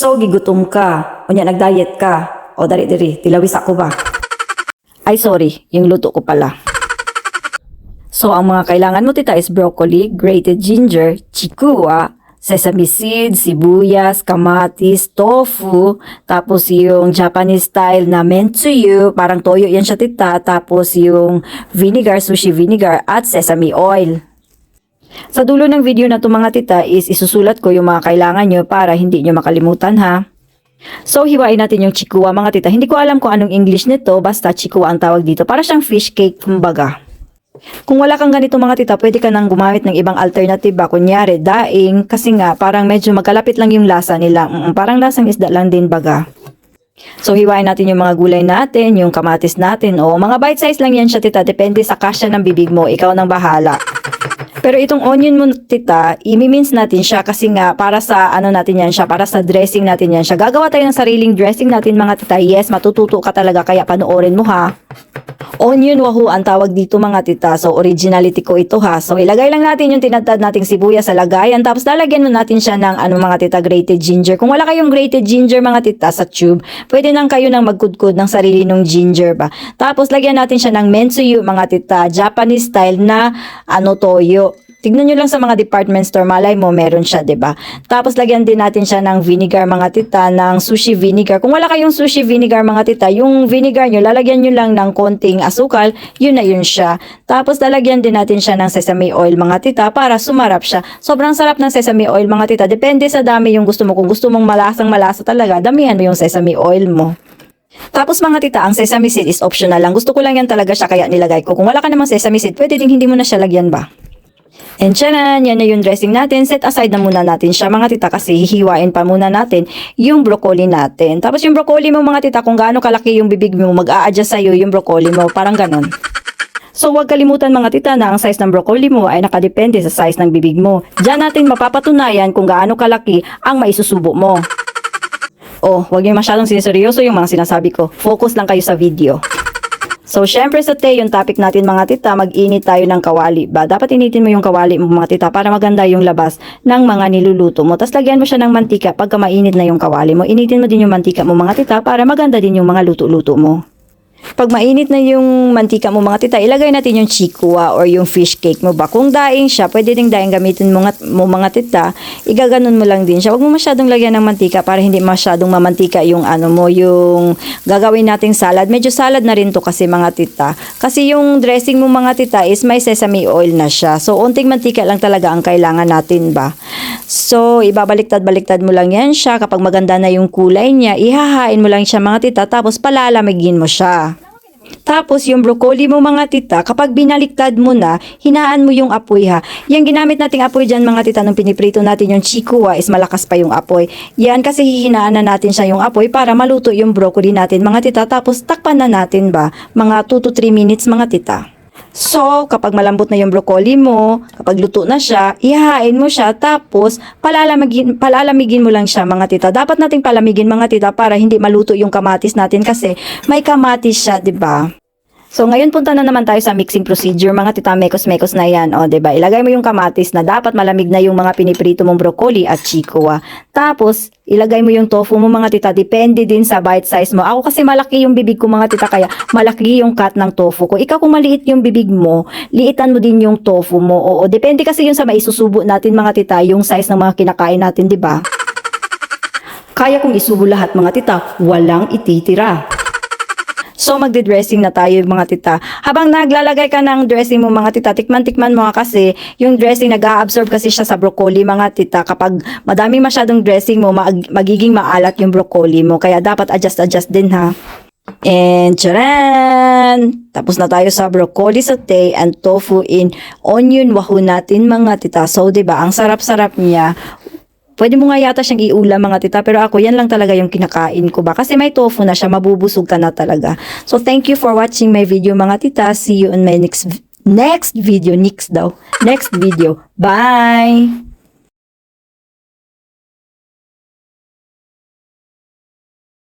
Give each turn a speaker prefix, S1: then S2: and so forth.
S1: So, gigutom ka. O niya, nag-diet ka. O, dari, tilawis ako ba? Ay, sorry. Yung luto ko pala. So, ang mga kailangan mo, tita, is broccoli, grated ginger, chikua, sesame seeds, sibuyas, kamatis, tofu, tapos yung Japanese style na mentsuyu, parang toyo yan siya, tita, tapos yung vinegar, sushi vinegar, at sesame oil. Sa dulo ng video na to, mga tita, is isusulat ko yung mga kailangan nyo para hindi nyo makalimutan, ha. So, hiwain natin yung chikua, mga tita. Hindi ko alam kung anong English nito, basta chikua ang tawag dito. Para siyang fish cake, kumbaga. Kung wala kang ganito, mga tita, pwede ka nang gumamit ng ibang alternatiba. Kunyari, daing, kasi nga, parang medyo magkalapit lang yung lasa nila. Parang lasang isda lang din, baga. So, hiwain natin yung mga gulay natin, yung kamatis natin. O, mga bite size lang yan siya, tita. Depende sa kasya ng bibig mo. Ikaw nang bahala. Pero itong onion mo, tita, i-mince natin siya kasi nga para sa ano natin yan siya, para sa dressing natin yan siya. Gagawa tayo ng sariling dressing natin, mga tita. Yes, matututo ka talaga, kaya panoorin mo, ha. Onion wahoo ang tawag dito, mga tita. So, originality ko ito, ha. So, ilagay lang natin yung tinadtad nating sibuyas sa lagayan. Tapos, lalagyan mo natin siya ng mga tita, grated ginger. Kung wala kayong grated ginger, mga tita, sa tube, pwede nang kayo nang magkudkod ng sarili ng ginger ba. Tapos, lagyan natin siya ng mentsuyu, mga tita. Japanese style na toyo. Tignan nyo lang sa mga department store, malay mo, meron siya, 'di ba? Tapos lagyan din natin siya ng vinegar, mga tita, ng sushi vinegar. Kung wala kayong sushi vinegar, mga tita, yung vinegar nyo, lalagyan nyo lang ng konting asukal, yun na yun siya. Tapos lalagyan din natin siya ng sesame oil, mga tita, para sumarap siya. Sobrang sarap ng sesame oil, mga tita. Depende sa dami yung gusto mo. Kung gusto mong malasang malasa talaga, damihan mo yung sesame oil mo. Tapos, mga tita, ang sesame seed is optional lang. Gusto ko lang yan talaga siya, kaya nilagay ko. Kung wala ka namang sesame seed, pwede ding hindi mo na siya lagyan ba? And tiyanan, yan na yung dressing natin. Set aside na muna natin siya, mga tita, kasi hihiwain pa muna natin yung broccoli natin. Tapos yung broccoli mo, mga tita, kung gaano kalaki yung bibig mo, mag-a-adjust sa'yo yung broccoli mo, parang ganon. So, huwag kalimutan, mga tita, na ang size ng broccoli mo ay nakadepende sa size ng bibig mo. Diyan natin mapapatunayan kung gaano kalaki ang maisusubo mo. Oh, huwag yung masyadong siniseryoso yung mga sinasabi ko. Focus lang kayo sa video. So, syempre sa yung topic natin, mga tita, mag-init tayo ng kawali ba? Dapat initin mo yung kawali mo, mga tita, para maganda yung labas ng mga niluluto mo. Tapos lagyan mo siya ng mantika pagka mainit na yung kawali mo. Initin mo din yung mantika mo, mga tita, para maganda din yung mga luto-luto mo. Pag mainit na yung mantika mo, mga tita, ilagay natin yung chikua or yung fish cake mo ba. Kung daing siya, pwede ding daing gamitin mo, mga tita, igaganon mo lang din siya. Huwag mo masyadong lagyan ng mantika para hindi masyadong mamantika yung yung gagawin nating salad. Medyo salad na rin to kasi, mga tita. Kasi yung dressing mo, mga tita, is may sesame oil na siya. So, unting mantika lang talaga ang kailangan natin ba. So, ibabaliktad-baliktad mo lang yan siya. Kapag maganda na yung kulay niya, ihahain mo lang siya, mga tita, tapos palalamigin mo siya. Tapos yung broccoli mo, mga tita, kapag binaliktad mo na, hinaan mo yung apoy, ha. Yung ginamit nating apoy dyan, mga tita, nung piniprito natin yung chikua, is malakas pa yung apoy. Yan kasi hihinaan na natin siya yung apoy para maluto yung broccoli natin, mga tita. Tapos takpan na natin ba, mga 2 to 3 minutes, mga tita. So, kapag malambot na yung broccoli mo, kapag luto na siya, ihahain mo siya, tapos palalamigin mo lang siya, mga tita. Dapat nating palamigin, mga tita, para hindi maluto yung kamatis natin kasi may kamatis siya, 'di ba? So, ngayon punta na naman tayo sa mixing procedure, mga tita, mekos-mekos na yan. O, 'di ba? Ilagay mo yung kamatis na dapat malamig na yung mga piniprito mong broccoli at chikua. Tapos, ilagay mo yung tofu mo, mga tita. Depende din sa bite size mo. Ako kasi malaki yung bibig ko, mga tita, kaya malaki yung cut ng tofu ko. Ikaw kung maliit yung bibig mo, liitan mo din yung tofu mo. Oo, depende kasi yun sa maisusubo natin, mga tita, yung size ng mga kinakain natin, 'di ba? Kaya kung isubo lahat, mga tita, walang ititira. So, magde-dressing na tayo, mga tita. Habang naglalagay ka ng dressing mo, mga tita, tikman-tikman mo kasi yung dressing nag-a-absorb kasi siya sa broccoli, mga tita. Kapag madaming masyadong dressing mo, magiging maalat yung broccoli mo. Kaya dapat adjust din, ha. And charan! Tapos na tayo sa broccoli sauté and tofu in onion wahoo natin, mga tita. So, 'di ba, ang sarap-sarap niya. Pwede mo nga yata siyang iulam, mga tita, pero ako yan lang talaga yung kinakain ko ba. Kasi may tofu na siya, mabubusog ka na talaga. So, thank you for watching my video, mga tita. See you on my next video. Next video. Bye!